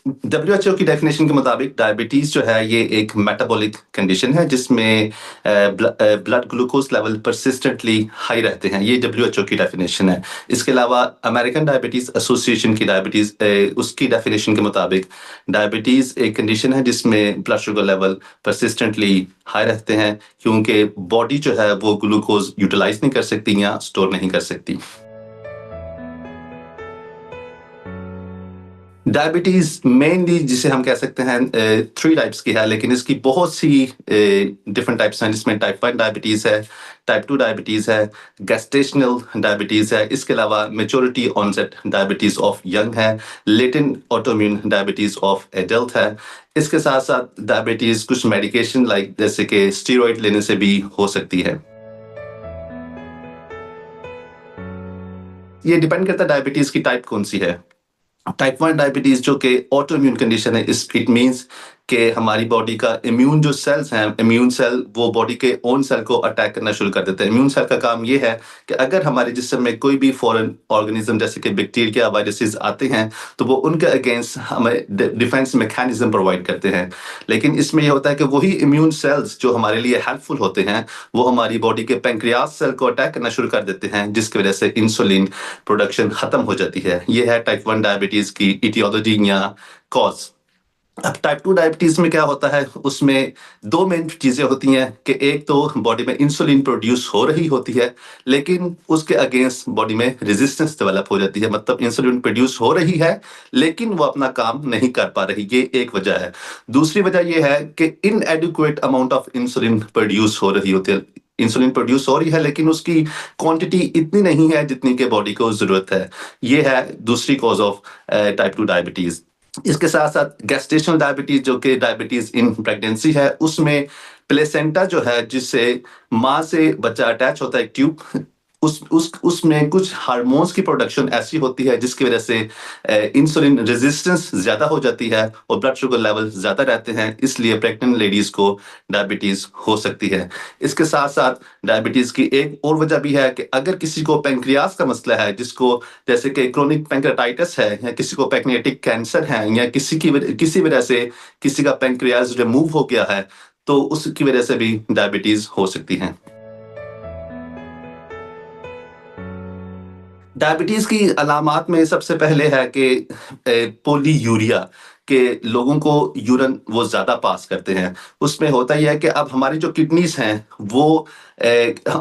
WHO की definition के मुताबिक डायबिटीज जो है ये एक मेटाबॉलिक कंडीशन है जिसमें blood glucose level persistently high रहते हैं। ये डब्ल्यूएचओ की डेफिनेशन है। इसके अलावा अमेरिकन डायबिटीज एसोसिएशन की उसकी डेफिनेशन के मुताबिक डायबिटीज एक कंडीशन है जिसमें blood sugar level persistently high रहते हैं क्योंकि बॉडी जो है वो ग्लूकोज यूटिलाइज नहीं कर सकती या स्टोर नहीं कर सकती। डायबिटीज मेनली जिसे हम कह सकते हैं 3 टाइप्स की है, लेकिन इसकी बहुत सी डिफरेंट टाइप्स हैं जिसमें टाइप 1 डायबिटीज है, टाइप 2 डायबिटीज है, गेस्टेशनल डायबिटीज है। इसके अलावा maturity onset diabetes of young है, latent autoimmune diabetes of adult है। इसके साथ साथ डायबिटीज कुछ मेडिकेशन लाइक जैसे कि स्टीरॉइड लेने से भी हो सकती है। ये डिपेंड करता है डायबिटीज की टाइप कौन सी है। टाइप 1 डायबिटीज जो कि ऑटो इम्यून कंडीशन है, इट मीन्स कि हमारी बॉडी का इम्यून जो सेल्स हैं, इम्यून सेल वो बॉडी के ओन सेल को अटैक करना शुरू कर देते हैं। इम्यून सेल का काम ये है कि अगर हमारे जिस्म में कोई भी फॉरेन ऑर्गेनिज्म जैसे कि बैक्टीरिया वायरसेस आते हैं तो वो उनके अगेंस्ट हमें डिफेंस मैकेनिज्म प्रोवाइड करते हैं। लेकिन इसमें ये होता है कि वही इम्यून सेल्स जो हमारे लिए हेल्पफुल होते हैं वो हमारी बॉडी के पैंक्रियास सेल को अटैक करना शुरू कर देते हैं, जिसकी वजह से इंसुलिन प्रोडक्शन खत्म हो जाती है। ये है टाइप 1 डायबिटीज की इटियोलॉजी या कॉज। अब टाइप 2 डायबिटीज में क्या होता है, उसमें 2 मेन चीजें होती हैं कि एक तो बॉडी में इंसुलिन प्रोड्यूस हो रही होती है, लेकिन उसके अगेंस्ट बॉडी में रेजिस्टेंस डेवलप हो जाती है। मतलब इंसुलिन प्रोड्यूस हो रही है लेकिन वो अपना काम नहीं कर पा रही, ये एक वजह है। दूसरी वजह ये है कि इनएडिक्वेट अमाउंट ऑफ इंसुलिन प्रोड्यूस हो रही होती है। इंसुलिन प्रोड्यूस हो रही है लेकिन उसकी क्वांटिटी इतनी नहीं है जितनी के बॉडी को जरूरत है। ये है दूसरी कॉज ऑफ टाइप 2 डायबिटीज। इसके साथ साथ गेस्टेशनल डायबिटीज जो कि डायबिटीज इन प्रेगनेंसी है, उसमें प्लेसेंटा जो है जिससे माँ से बच्चा अटैच होता है, एक ट्यूब, उसमें कुछ हार्मोन्स की प्रोडक्शन ऐसी होती है जिसकी वजह से इंसुलिन रेजिस्टेंस ज्यादा हो जाती है और ब्लड शुगर लेवल ज्यादा रहते हैं, इसलिए प्रेग्नेंट लेडीज को डायबिटीज हो सकती है। इसके साथ साथ डायबिटीज की एक और वजह भी है कि अगर किसी को पैंक्रियास का मसला है, जिसको जैसे कि क्रोनिक पैंक्रेटाइटिस है या किसी को पैंक्रियाटिक कैंसर है या किसी वजह से किसी का पैंक्रियास रिमूव हो गया है, तो उसकी वजह से भी डायबिटीज हो सकती है। डायबिटीज की अलामात में सबसे पहले है कि पोलीयूरिया, के लोगों को यूरिन वो ज्यादा पास करते हैं। उसमें होता ही है कि अब हमारी जो किडनीज हैं वो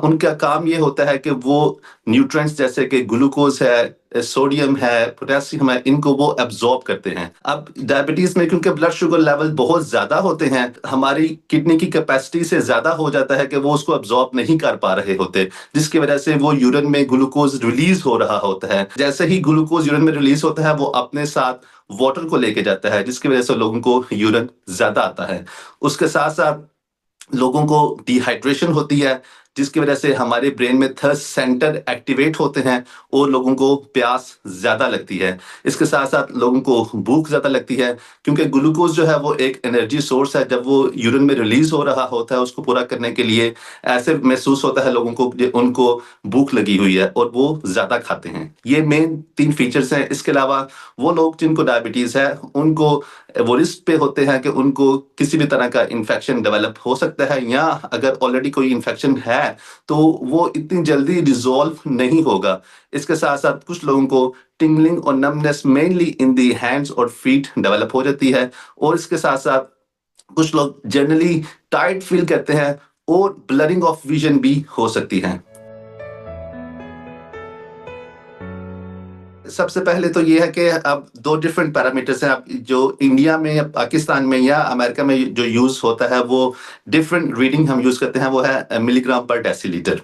उनका काम ये होता है कि वो न्यूट्रिएंट्स जैसे कि ग्लूकोज है, सोडियम है, पोटेशियम है, इनको वो एब्जॉर्ब करते हैं। अब डायबिटीज में क्योंकि ब्लड शुगर लेवल बहुत ज्यादा होते हैं, हमारी किडनी की कैपेसिटी से ज्यादा हो जाता है कि वो उसको एब्जॉर्ब नहीं कर पा रहे होते, जिसकी वजह से वो यूरिन में ग्लूकोज रिलीज हो रहा होता है। जैसे ही ग्लूकोज यूरिन में रिलीज होता है वो अपने साथ वाटर को लेके जाता है, जिसकी वजह से लोगों को यूरिन ज्यादा आता है। उसके साथ साथ लोगों को डिहाइड्रेशन होती है, जिसकी वजह से हमारे ब्रेन में थर्स्ट सेंटर एक्टिवेट होते हैं और लोगों को प्यास ज्यादा लगती है। इसके साथ साथ लोगों को भूख ज्यादा लगती है क्योंकि ग्लूकोज जो है वो एक एनर्जी सोर्स है। जब वो यूरिन में रिलीज हो रहा होता है, उसको पूरा करने के लिए ऐसे महसूस होता है लोगों को कि उनको भूख लगी हुई है और वो ज्यादा खाते हैं। ये मेन 3 फीचर्स हैं। इसके अलावा वो लोग जिनको डायबिटीज है उनको वो रिस्क पे होते हैं कि उनको किसी भी तरह का इन्फेक्शन डेवलप हो सकता है, या अगर ऑलरेडी कोई इन्फेक्शन है तो वो इतनी जल्दी रिजॉल्व नहीं होगा। इसके साथ साथ कुछ लोगों को टिंगलिंग और नमनेस मेनली इन दी हैंड्स और फीट डेवलप हो जाती है, और इसके साथ साथ कुछ लोग जनरली टायर्ड फील करते हैं और ब्लरिंग ऑफ विजन भी हो सकती है। सबसे पहले तो ये है कि अब 2 डिफरेंट पैरामीटर्स हैं। अब जो इंडिया में या पाकिस्तान में या अमेरिका में जो यूज होता है वो डिफरेंट रीडिंग हम यूज करते हैं, वो है मिलीग्राम पर डेसीलीटर।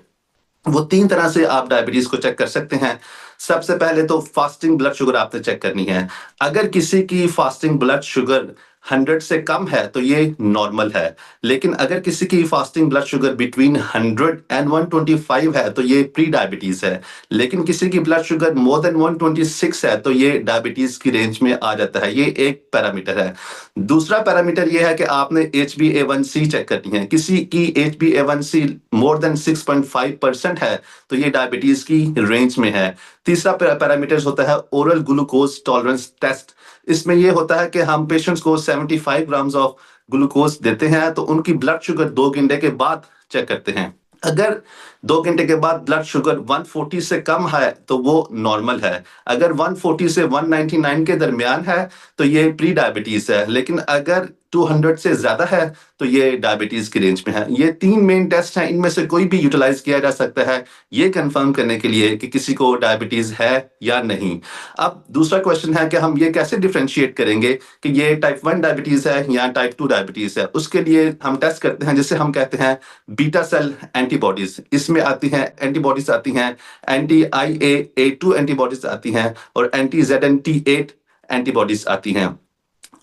वो 3 तरह से आप डायबिटीज को चेक कर सकते हैं। सबसे पहले तो फास्टिंग ब्लड शुगर आपने चेक करनी है। अगर किसी की फास्टिंग ब्लड शुगर 100 से कम है तो ये नॉर्मल है, लेकिन अगर किसी की fasting blood sugar between 100 and 125 है तो ये प्री डायबिटीज है, लेकिन किसी की ब्लड शुगर मोर देन 126 है तो ये डायबिटीज की रेंज में आ जाता है। ये एक पैरामीटर है। दूसरा पैरामीटर ये है कि आपने HbA1c चेक करनी है। किसी की HbA1c मोर देन 6.5% है तो ये डायबिटीज की रेंज में है। तीसरा पैरामीटर होता है ओरल ग्लूकोज टॉलरेंस टेस्ट, इसमें ये होता है कि हम पेशेंट्स को 75 ग्राम्स ऑफ ग्लूकोज देते हैं, तो उनकी ब्लड शुगर 2 घंटे के बाद चेक करते हैं। अगर 2 घंटे के बाद ब्लड शुगर 140 से कम है, तो वो नॉर्मल है। अगर 140 से 199 के दरमियान है, तो ये प्री डायबिटीज़ है। लेकिन अगर 200 से ज़्यादा है, तो ये डायबिटीज़ की रेंज में है। ये 3 मेन टेस्ट हैं, इनमें से कोई भी यूटिलाइज़ किया जा सकता है, ये कन्फर्म करने के लिए कि किसी को डायबिटीज़ है या नहीं। अब दूसरा क्वेश्चन है कि हम ये कैसे डिफरेंशिएट करेंगे कि ये टाइप 1 डायबिटीज़ है या टाइप 2 डायबिटीज़ है। उसके लिए हम टेस्ट करते हैं जिसे हम कहते हैं बीटा सेल एंटीबॉडीज़। इसमें आती हैं एंटीबॉडीज़ आती हैं, एंटी IAA2 एंटीबॉडीज़ आती हैं और एंटी ZNT8 एंटीबॉडीज़ आती हैं।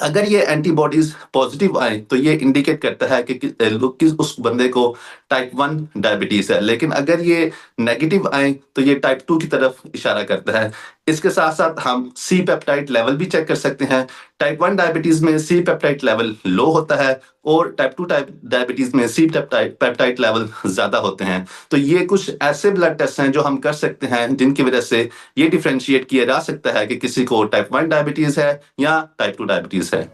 अगर ये एंटीबॉडीज पॉजिटिव आए, तो ये इंडिकेट करता है कि उस बंदे को टाइप 1 डायबिटीज है। लेकिन अगर ये नेगेटिव आए, तो ये टाइप 2 की तरफ इशारा करता है। इसके साथ साथ हम सी पेप्टाइड लेवल भी चेक कर सकते हैं। टाइप 1 डायबिटीज में सी पेप्टाइड लेवल लो होता है और टाइप 2 डायबिटीज में सी पेप्टाइड लेवल ज्यादा होते हैं। तो ये कुछ ऐसे ब्लड टेस्ट हैं जो हम कर सकते हैं, जिनकी वजह से ये डिफरेंशिएट किया जा सकता है कि किसी को टाइप 1 डायबिटीज है या टाइप 2 डायबिटीज है।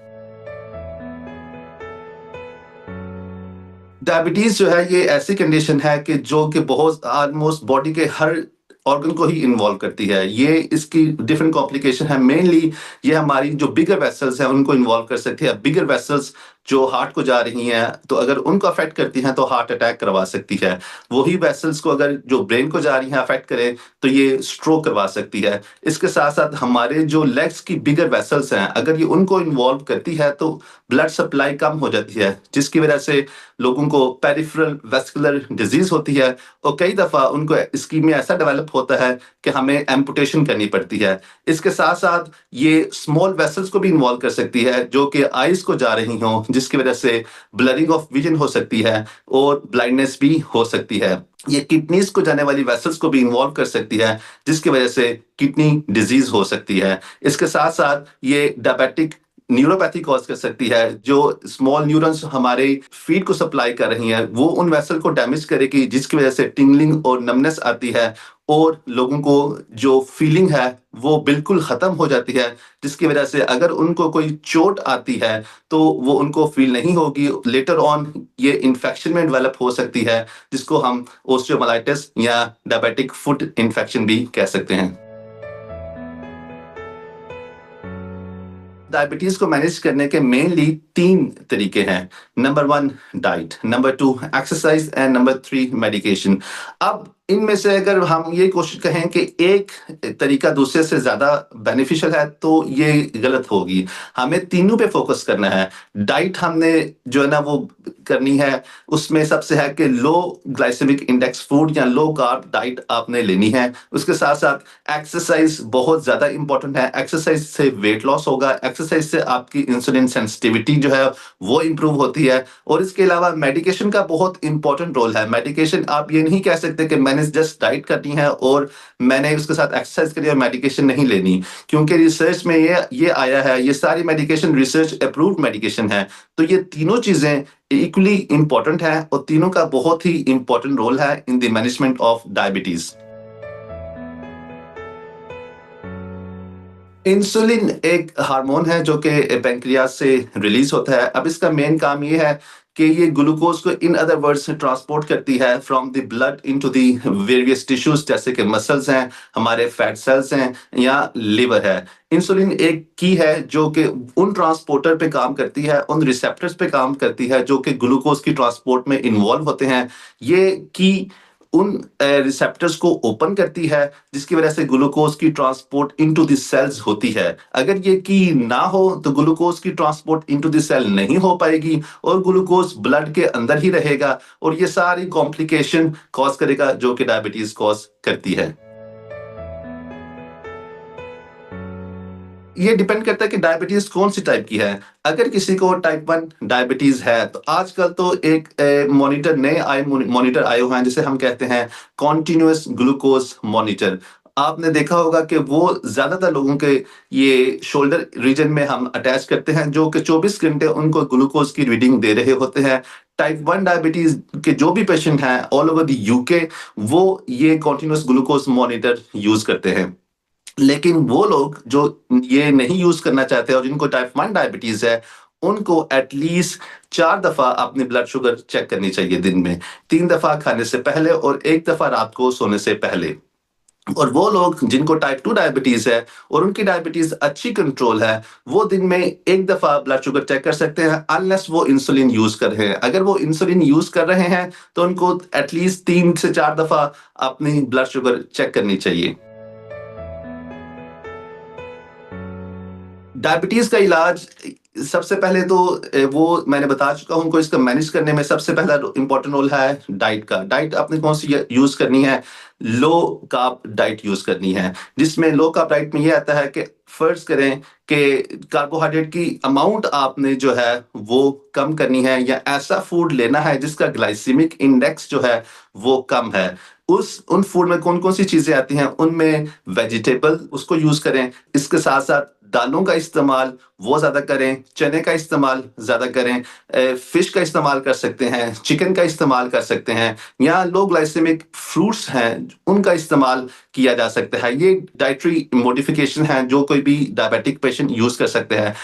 डायबिटीज जो है, ये ऐसी कंडीशन है कि जो कि बहुत ऑलमोस्ट बॉडी के हर ऑर्गन को ही इन्वॉल्व करती है। ये इसकी डिफरेंट कॉम्प्लिकेशन है। मेनली ये हमारी जो बिगर वेसल्स हैं उनको इन्वॉल्व कर सकती है। बिगर वेसल्स जो हार्ट को जा रही हैं, तो अगर उनको अफेक्ट करती हैं तो हार्ट अटैक करवा सकती है। वही वेसल्स को अगर जो ब्रेन को जा रही हैं अफेक्ट करें, तो ये स्ट्रोक करवा सकती है। इसके साथ साथ हमारे जो लेग्स की बिगर वेसल्स हैं, अगर ये उनको इन्वॉल्व करती है, तो ब्लड सप्लाई कम हो जाती है, जिसकी वजह से लोगों को पेरिफेरल वेस्कुलर डिजीज होती है और कई दफा उनको स्कीमिया ऐसा डेवलप होता है कि हमें एम्पुटेशन करनी पड़ती है। इसके साथ साथ ये स्मॉल वेसल्स को भी इन्वॉल्व कर सकती है, जो कि आईज को जा रही हों, जिसकी वजह से ब्लरिंग ऑफ विजन हो सकती है और ब्लाइंडनेस भी हो सकती है। ये किडनीज को जाने वाली वेसल्स को भी इन्वॉल्व कर सकती है, जिसकी वजह से किडनी डिजीज हो सकती है। इसके साथ साथ ये डायबिटिक न्यूरोपैथी कॉज कर सकती है। जो स्मॉल न्यूरॉन्स हमारे फीड को सप्लाई कर रही हैं, वो उन वेसल को डैमेज करेगी, जिसकी वजह से टिंगलिंग और नमनेस आती है और लोगों को जो फीलिंग है वो बिल्कुल खत्म हो जाती है, जिसकी वजह से अगर उनको कोई चोट आती है तो वो उनको फील नहीं होगी। लेटर ऑन ये इन्फेक्शन में डेवलप हो सकती है, जिसको हम ओस्टियोमाइलाइटिस या डायबिटिक फुट इन्फेक्शन भी कह सकते हैं। डायबिटीज को मैनेज करने के मेनली 3 तरीके हैं। Number 1 diet, number 2 exercise and number 3 medication. अब इनमें से अगर हम ये कोशिश करें कि एक तरीका दूसरे से ज्यादा बेनिफिशियल है, तो ये गलत होगी। हमें तीनों पे फोकस करना है। डाइट हमने जो है ना वो करनी है, उसमें सबसे है कि लो ग्लाइसेमिक इंडेक्स फूड या लो कार्ब डाइट आपने लेनी है। उसके साथ साथ एक्सरसाइज बहुत ज्यादा इंपॉर्टेंट है। एक्सरसाइज से वेट लॉस होगा, एक्सरसाइज से आपकी इंसुलिन सेंसिटिविटी जो है वो इंप्रूव होती है। और इसके अलावा मेडिकेशन का बहुत इंपॉर्टेंट रोल है। मेडिकेशन आप ये नहीं कह सकते कि मैंने जस्ट डाइट करनी है और मैंने उसके साथ एक्सरसाइज करी और मेडिकेशन नहीं लेनी, क्योंकि रिसर्च में ये आया है, ये सारी मेडिकेशन रिसर्च अप्रूव्ड मेडिकेशन है। तो ये तीनों चीजें इक्वली इंपॉर्टेंट है और तीनों का बहुत ही इंपॉर्टेंट रोल है in the management of diabetes. Insulin एक हार्मोन है जो कि पैंक्रियास से रिलीज होता है। अब इसका मेन काम ये है कि ये ग्लूकोज को इन अदर वर्ड्स ट्रांसपोर्ट करती है from the blood into the various tissues, जैसे कि मसल्स हैं, हमारे फैट सेल्स हैं या लिवर है। इंसुलिन एक की है जो कि उन ट्रांसपोर्टर पे काम करती है, उन रिसेप्टर्स पे काम करती है जो कि ग्लूकोज की ट्रांसपोर्ट में इन्वॉल्व होते हैं। ये की उन रिसेप्टर्स को ओपन करती है, जिसकी वजह से ग्लूकोज की ट्रांसपोर्ट इनटू द सेल्स होती है। अगर ये की ना हो, तो ग्लूकोज की ट्रांसपोर्ट इनटू द सेल नहीं हो पाएगी और ग्लूकोज ब्लड के अंदर ही रहेगा और ये सारी कॉम्प्लिकेशन कॉज करेगा, जो कि डायबिटीज कॉज करती है। ये डिपेंड करता है कि डायबिटीज कौन सी टाइप की है। अगर किसी को टाइप 1 डायबिटीज है, तो आजकल तो एक मॉनिटर मॉनिटर आए हुए हैं, जिसे हम कहते हैं कॉन्टिन्यूअस ग्लूकोज मॉनिटर। आपने देखा होगा कि वो ज्यादातर लोगों के ये शोल्डर रीजन में हम अटैच करते हैं, जो कि 24 घंटे उनको ग्लूकोज की रीडिंग दे रहे होते हैं। टाइप 1 डायबिटीज के जो भी पेशेंट हैं ऑल ओवर द यूके, वो ये कॉन्टिन्यूअस ग्लूकोज मॉनिटर यूज करते हैं। लेकिन वो लोग जो ये नहीं यूज़ करना चाहते और जिनको टाइप 1 डायबिटीज़ है, उनको एटलीस्ट 4 दफ़ा अपनी ब्लड शुगर चेक करनी चाहिए दिन में। 3 दफ़ा खाने से पहले और 1 दफ़ा रात को सोने से पहले। और वो लोग जिनको टाइप 2 डायबिटीज़ है और उनकी डायबिटीज़ अच्छी कंट्रोल है, वो दिन में 1 दफ़ा ब्लड शुगर चेक कर सकते हैं अनलेस वो इंसुलिन यूज़ कर रहे हैं। अगर वो इंसुलिन यूज़ कर रहे हैं, तो उनको एटलीस्ट 3 से 4 दफ़ा अपनी ब्लड शुगर चेक करनी चाहिए। डायबिटीज़ का इलाज सबसे पहले तो वो मैंने बता चुका हूँ, उनको इसको मैनेज करने में सबसे पहला इम्पोर्टेंट रोल है डाइट का। डाइट आपने कौन-सी यूज़ करनी है? लो कार्ब डाइट यूज़ करनी है, जिसमें लो कार्ब डाइट में ये आता है कि फ़र्ज़ करें कि कार्बोहाइड्रेट की अमाउंट आपने जो है वो कम करनी है या ऐसा फूड लेना है जिसका ग्लाइसेमिक इंडेक्स जो है वो कम है। उन फूड में कौन-कौन सी चीज़ें आती हैं, उनमें वेजिटेबल उसको यूज़ करें। इसके साथ-साथ दालों का इस्तेमाल वो ज़्यादा करें, चने का इस्तेमाल ज़्यादा करें, फ़िश का इस्तेमाल कर सकते हैं, चिकन का इस्तेमाल कर सकते हैं या लो ग्लाइसेमिक फ्रूट्स हैं, उनका इस्तेमाल किया जा सकता है। ये डाइटरी मॉडिफ़िकेशन है जो कोई भी डायबिटिक पेशेंट यूज़ कर सकते हैं।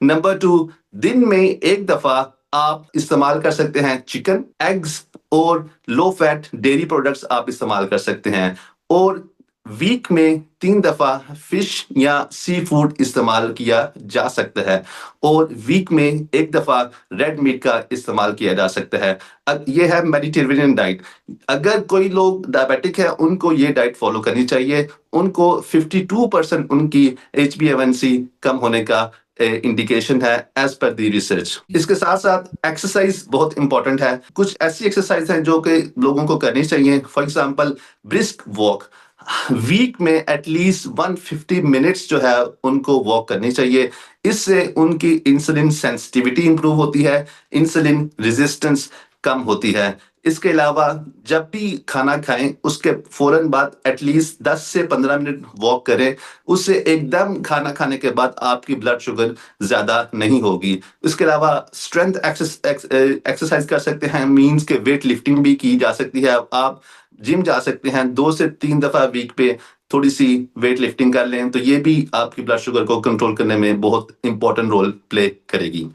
नंबर 2, दिन में 1 दफ़ा आप इस्तेमाल कर सकते हैं चिकन, एग्स और लो फैट डेयरी प्रोडक्ट्स आप इस्तेमाल कर सकते हैं और वीक में 3 दफ़ा फिश या सी फूड इस्तेमाल किया जा सकता है और वीक में 1 दफ़ा रेड मीट का इस्तेमाल किया जा सकता है। अब ये है मेडिटेरेनियन डाइट। अगर कोई लोग डायबिटिक है, उनको ये डाइट फ़ॉलो करनी चाहिए। उनको 52% उनकी एचबीएवनसी कम होने का इंडिकेशन है एज़ पर द रिसर्च। इसके साथ-साथ एक्सरसाइज़ बहुत इम्पोर्टेंट है। कुछ ऐसी एक्सरसाइज़ हैं जो कि लोगों को करनी चाहिए। For example brisk walk. Week में एटलीस्ट 150 मिनट्स जो है उनको वॉक करनी चाहिए। इससे उनकी इंसुलिन सेंसिटिविटी इम्प्रूव होती है, इंसुलिन रेजिस्टेंस कम होती है। इसके अलावा जब भी खाना खाएँ, उसके फ़ौरन बाद एटलीस्ट 10 से 15 मिनट वॉक करें। उससे एकदम खाना खाने के बाद आपकी ब्लड शुगर ज़्यादा नहीं होगी। इसके अलावा स्ट्रेंथ एक्सरसाइज़ कर सकते हैं, मीन्स के वेट लिफ्टिंग भी की जा सकती है। आप जिम जा सकते हैं, 2 से 3 दफ़ा वीक पे थोड़ी-सी वेट लिफ्टिंग कर लें, तो ये भी आपकी ब्लड शुगर को कंट्रोल करने में बहुत इम्पोर्टेंट रोल प्ले करेगी।